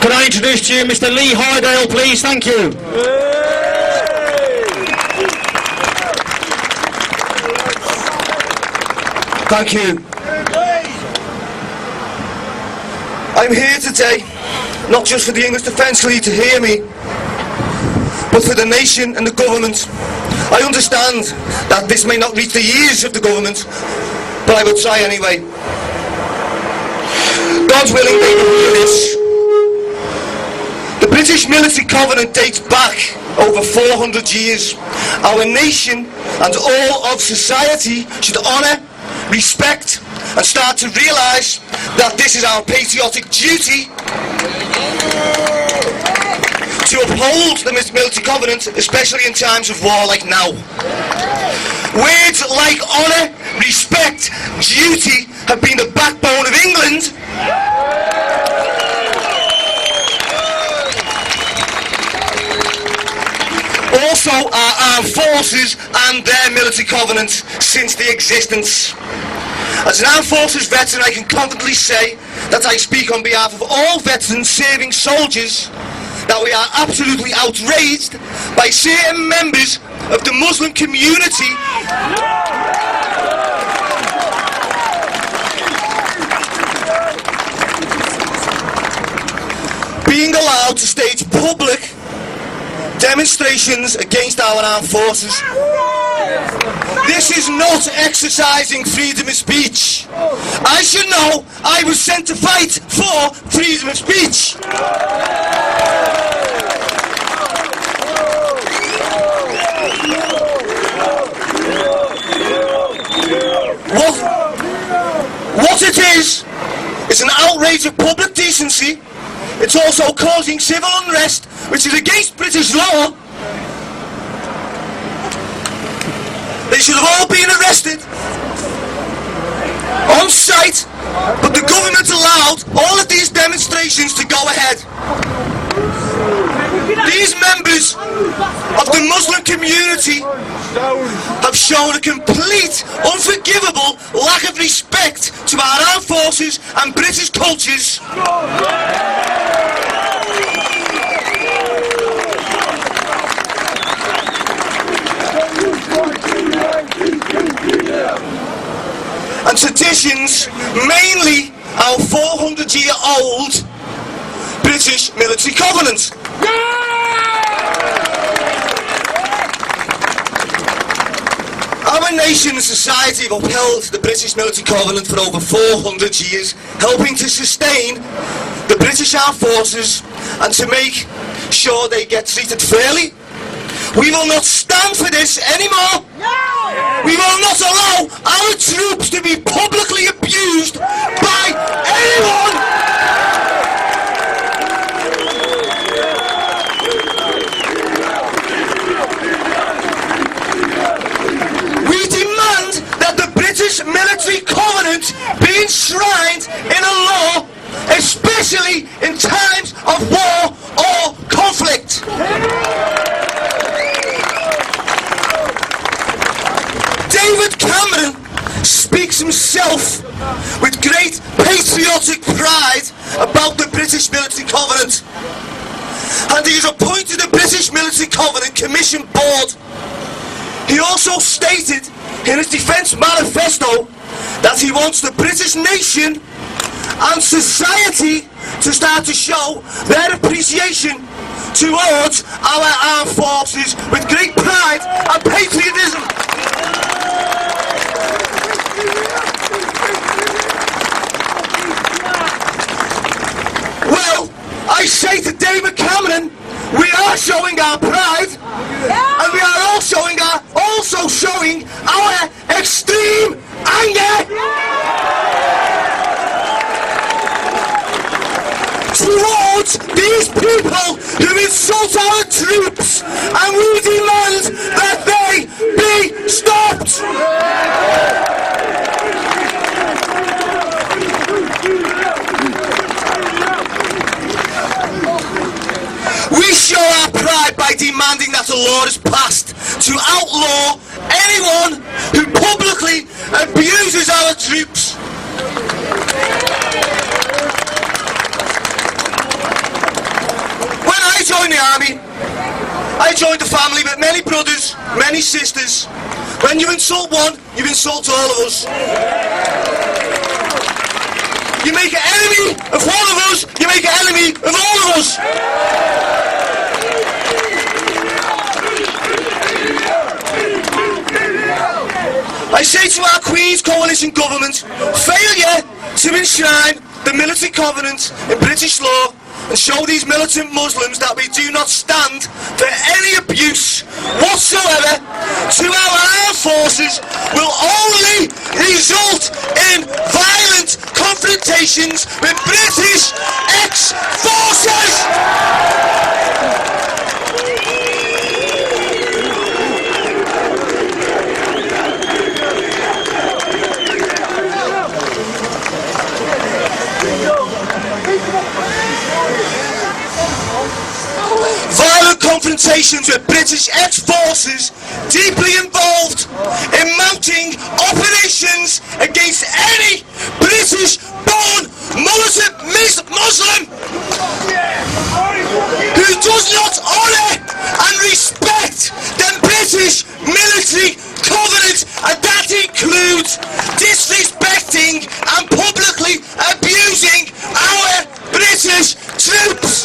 Can I introduce to you Mr. Lee Highdale, please? Thank you. Thank you. I'm here today, not just for the English Defence League to hear me, but for the nation and the government. I understand that this may not reach the ears of the government, but I will try anyway. God's willing, they will hear this. The British military covenant dates back over 400 years. Our nation and all of society should honour, respect and start to realise that this is our patriotic duty to uphold the military covenant, especially in times of war like now. Words like honour, respect, duty have been the backbone of England. Also our armed forces and their military covenant since the existence. As an armed forces veteran, I can confidently say that I speak on behalf of all veterans serving soldiers that we are absolutely outraged by certain members of the Muslim community being allowed to stage public demonstrations against our armed forces. This is not exercising freedom of speech. I should know I was sent to fight for freedom of speech. What it is an outrage of public decency. It's also causing civil unrest, which is against British law. They should have all been arrested on sight, but the government allowed all of these demonstrations to go ahead. These members of the Muslim community have shown a complete, unforgivable lack of respect to our armed forces and British cultures. And traditions, mainly our 400-year-old British military covenant. Our nation and society have upheld the British military covenant for over 400 years, helping to sustain the British Armed Forces and to make sure they get treated fairly. We will not stand for this anymore. We will not allow our troops to be publicly abused by anyone. We demand that the British military covenant be enshrined in a law, especially in times of war or conflict. David Cameron speaks himself with great patriotic pride about the British military covenant, and he has appointed the British military covenant commission board. He also stated in his defence manifesto that he wants the British nation and society to start to show their appreciation towards our armed forces with great pride and patriotism. Well, I say to David Cameron, we are showing our pride, and we are also showing our extreme anger towards these people who insult our troops, and we demand that they be stopped. We show our pride by demanding that a law is passed to outlaw anyone who publicly abuses our troops. the army, I joined a family with many brothers, many sisters. When you insult one, you insult all of us. You make an enemy of one of us, you make an enemy of all of us. I say to our Queen's Coalition government, failure to enshrine the military covenant in British law and show these militant Muslims that we do not stand for any abuse whatsoever to our armed forces will only result in violent confrontations with British ex-forces! Violent confrontations with British ex-forces deeply involved in mounting operations against any British-born Muslim who does not honour and respect the British military covenant, and that includes disrespecting and publicly abusing our British troops.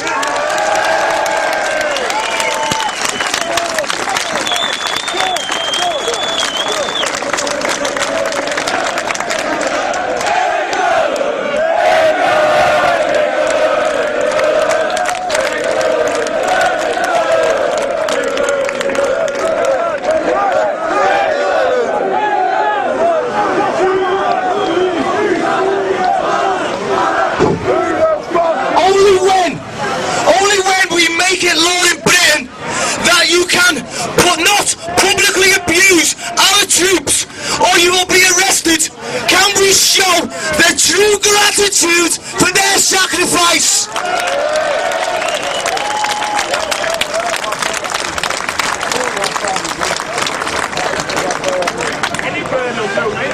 Show their true gratitude for their sacrifice.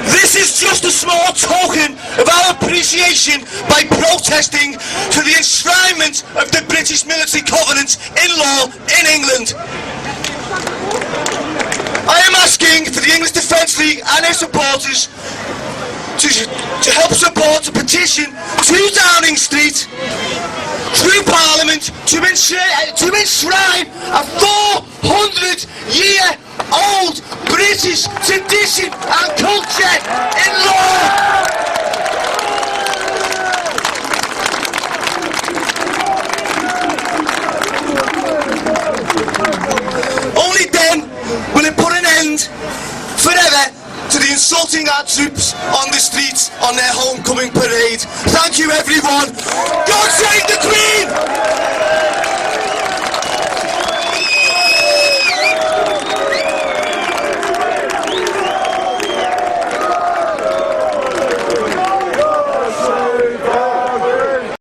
This is just a small token of our appreciation by protesting for the enshrinement of the British military covenant in law in England. I am asking for the English Defence League and their supporters to help support a petition to Downing Street through Parliament to enshrine a 400-year-old British tradition and culture in law. Only then will it put an end forever to the insulting our troops on the streets on their homecoming parade. Thank you, everyone. God save the Queen!